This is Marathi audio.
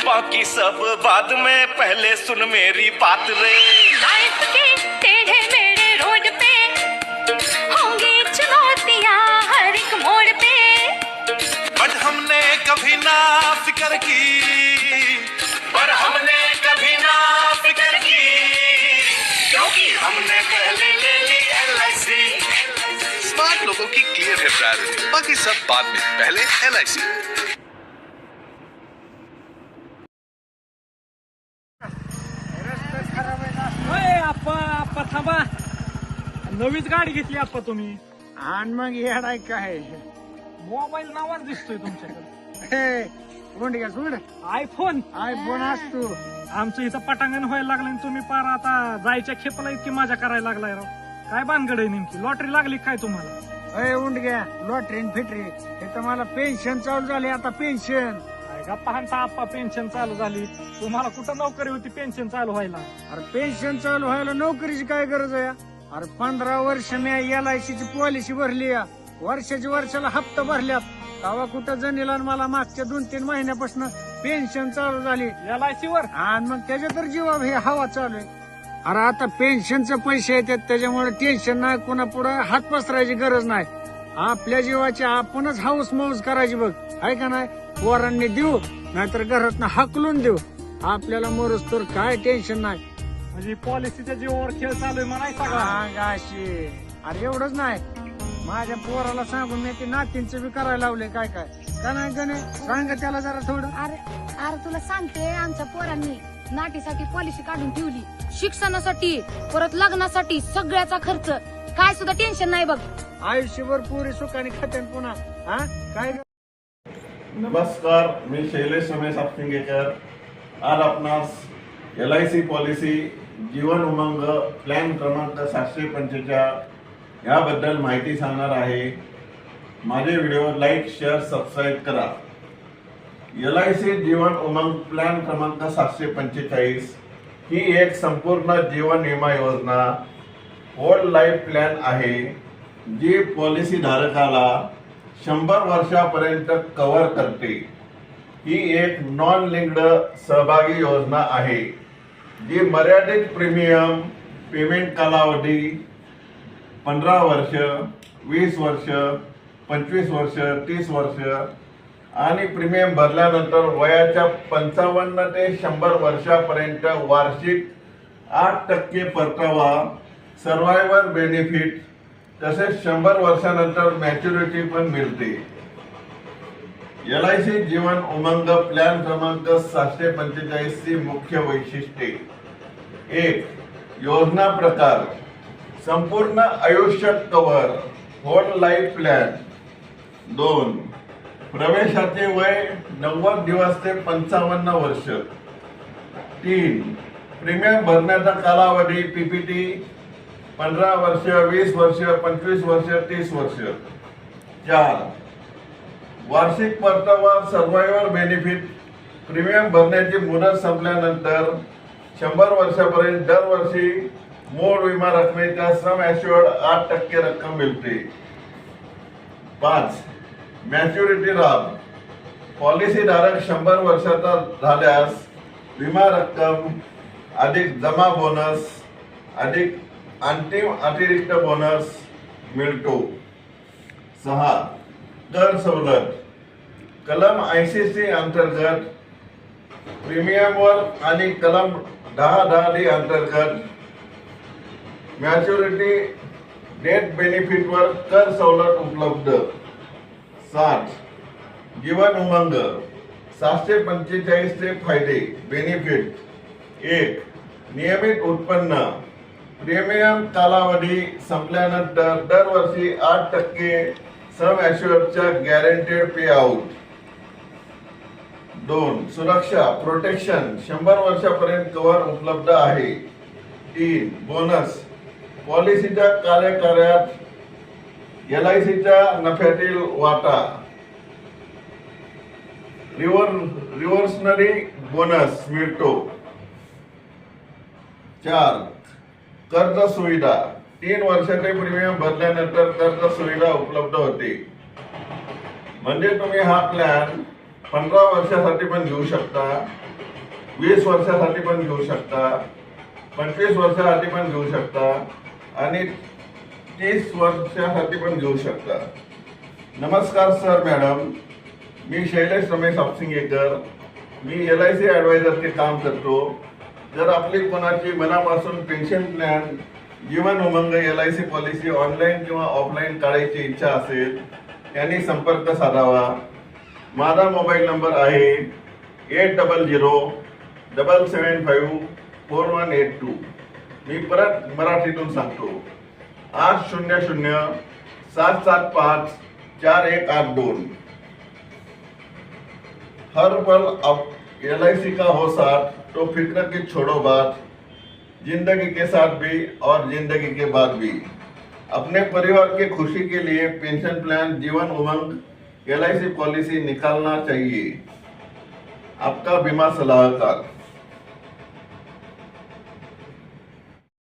बाकी सब बाद में, पहले सुन मेरी बात रे। लाइफ के टेढ़े मेढ़े रोड पे होंगी चुनौतियां हर एक मोड़ पे, बट हमने कभी ना फिक्र की, पर हमने कभी ना फिक्र की, क्योंकि हमने पहले ले ली LIC। स्मार्ट लोगों की क्लियर है प्रायोरिटी, बाकी सब बाद में, पहले LIC। आप्पा थांबा, नवीच गाडी घेतली आप्पा तुम्ही, आणि मग येडाय काय मोबाईल नावाच दिसतोय तुमच्याकडे, हे गुंडग्या गुंड आयफोन असतो. आमचं इथं पटांगण व्हायला लागलं आणि तुम्ही पार आता जायच्या खेपला इतकी मजा करायला लागलाय राव. काय भानगड आहे नेमकी, लॉटरी लागली काय तुम्हाला? अय उंडग्या लॉटरीन फिटरी हे तर मला पेन्शन चालू झाली आता. पेन्शन गप्पा हाणता आप्पा, पेन्शन चालू झाली, तुम्हाला कुठं नोकरी होती पेन्शन चालू व्हायला? अरे पेन्शन चालू व्हायला नोकरीची काय गरज आहे? अरे 15 वर्ष मी LIC ची पॉलिसी भरली, वर्षाला हप्ता भरल्यात, तेव्हा कुठं जणीला मला मागच्या 2-3 महिन्यापासून पेन्शन चालू झाली LIC वर. आणि मग त्याच्या तर जीवा हे हवा चालू आहे. अरे आता पेन्शनचे पैसे येतात त्याच्यामुळे टेन्शन नाही, कुणा पुढे हात पसरायची गरज नाही. आपल्या जीवाची आपणच हाऊस मौज करायची बघ, आहे का नाही? पोरांनी देऊ नाहीतर घरात हाकलून देऊ, आपल्याला मरोज तर काय टेन्शन नाही. म्हणजे पॉलिसीच्या जीवावर खेळ चालू आहे म्हणायचा का? अरे एवढंच नाही, माझ्या पोराला सांगून मी ते नातींचं बी करायला लावले. काय काय का नाही गणे सांग त्याला जरा थोडं. अरे तुला सांगते, आमच्या पोरांनी नाटीसाठी पॉलिसी काढून ठेवली, शिक्षणासाठी परत लग्नासाठी, सगळ्याचा खर्च, काय सुद्धा टेन्शन नाही बघ. आयुष्यभर पुरी सुखाने खाते पुन्हा हा काय. नमस्कार, मी शैलेश रमेश आपसिंगेकर. आज आपणास LIC policy Jeevan Umang plan क्रमांक 745 याबद्दल माहिती सांगणार आहे. माझे व्हिडिओ लाईक, शेअर, सबस्क्राईब करा. LIC जीवन उमंग प्लॅन क्रमांक 745 ही एक संपूर्ण जीवन विमा योजना होल लाईफ प्लॅन आहे, जी पॉलिसी धारकाला 100 वर्षापर्यंत कव्हर करते. ही एक नॉन लिंक्ड सहभागी योजना आहे, जी मर्यादित प्रीमियम पेमेंट कालावधी 15 वर्ष, 20 वर्ष, 25 वर्ष, 30 वर्ष आणि प्रीमियम भरल्यानंतर वयाच्या 55 ते 100 वर्षापर्यंत वार्षिक 8% परतावा, सर्व्हायव्हर बेनिफिट, तसेच 100 वर्षानंतर मॅच्युरिटी पण मिळते. LIC जीवन उमंग प्लॅन क्रमांक 745 ची मुख्य वैशिष्ट्ये: 1. योजना प्रकार: संपूर्ण आयुष्य कव्हर, होल लाईफ प्लॅन. 2. प्रवेशाचे वय 90 दिवस ते 55 वर्ष. 3. प्रीमियम भरण्याचा कालावधी PPT 15 वर्ष, 20 वर्ष, 25 वर्ष, 30 वर्ष. 4. वार्षिक परतावा, सर्व्हायव्हर बेनिफिट, प्रीमियम भरण्याची मुदत संपल्यानंतर 100 वर्षापर्यंत दरवर्षी मूळ विमा रकमेच्या सम ॲश्युअर्ड 8% रक्कम मिळते. 5. मॅच्युरिटी लाभ: पॉलिसी धारक 100 वर्षाचा झाल्यास विमा रक्कम अधिक जमा बोनस अधिक अंतिम अतिरिक्त बोनस मिळतो. 6. दर सवलत: कलम 80C अंतर्गत प्रीमियमवर आणि कलम 10(10) अंतर्गत मॅच्युरिटी डेट बेनिफिटवर कर सवलत उपलब्ध. 7. जीवन उमंग 745 चे फायदे बेनिफिट: 1. नियमित उत्पन्न: प्रीमियम कालावधी संपल्यानंतर दरवर्षी 8% सम ॲश्युअर्डच्या गॅरंटेड पे आउट. 2. सुरक्षा प्रोटेक्शन: 100 वर्षापर्यंत कव्हर उपलब्ध आहे. 3. बोनस: पॉलिसीच्या कार्यकाळात LICच्या नफ्यातील वाटा, रिव्हर्सनरी बोनस मिळतो. 4. कर्ज सुविधा: 3 वर्षाचे प्रीमियम भरल्यानंतर कर्ज सुविधा उपलब्ध होते. म्हणजे तुम्ही हा प्लॅन 15 वर्षासाठी पण घेऊ शकता, 20 वर्षासाठी पण घेऊ शकता, 25 वर्षासाठी पण घेऊ शकता आणि 30 वर्षासाठी पण घेऊ शकता. नमस्कार सर मॅडम, मी शैलेश रमेश आपसिंगेकर. मी LIC ॲडवायझरचे काम करतो. जर आपली कोणाची मनापासून pension plan, Jeevan Umang LIC policy online किंवा ऑफलाईन काढायची इच्छा असेल त्यांनी संपर्क साधावा. माझा मोबाईल नंबर आहे 8007754182. मी परत मराठीतून सांगतो 800-775-4182. हर पल अब LIC का हो साथ, तो फिक्र की छोड़ो बात, जिंदगी के साथ भी और जिंदगी के बाद भी. अपने परिवार के खुशी के लिए pension plan, Jeevan Umang LIC policy निकालना चाहिए. आपका बीमा सलाहकार.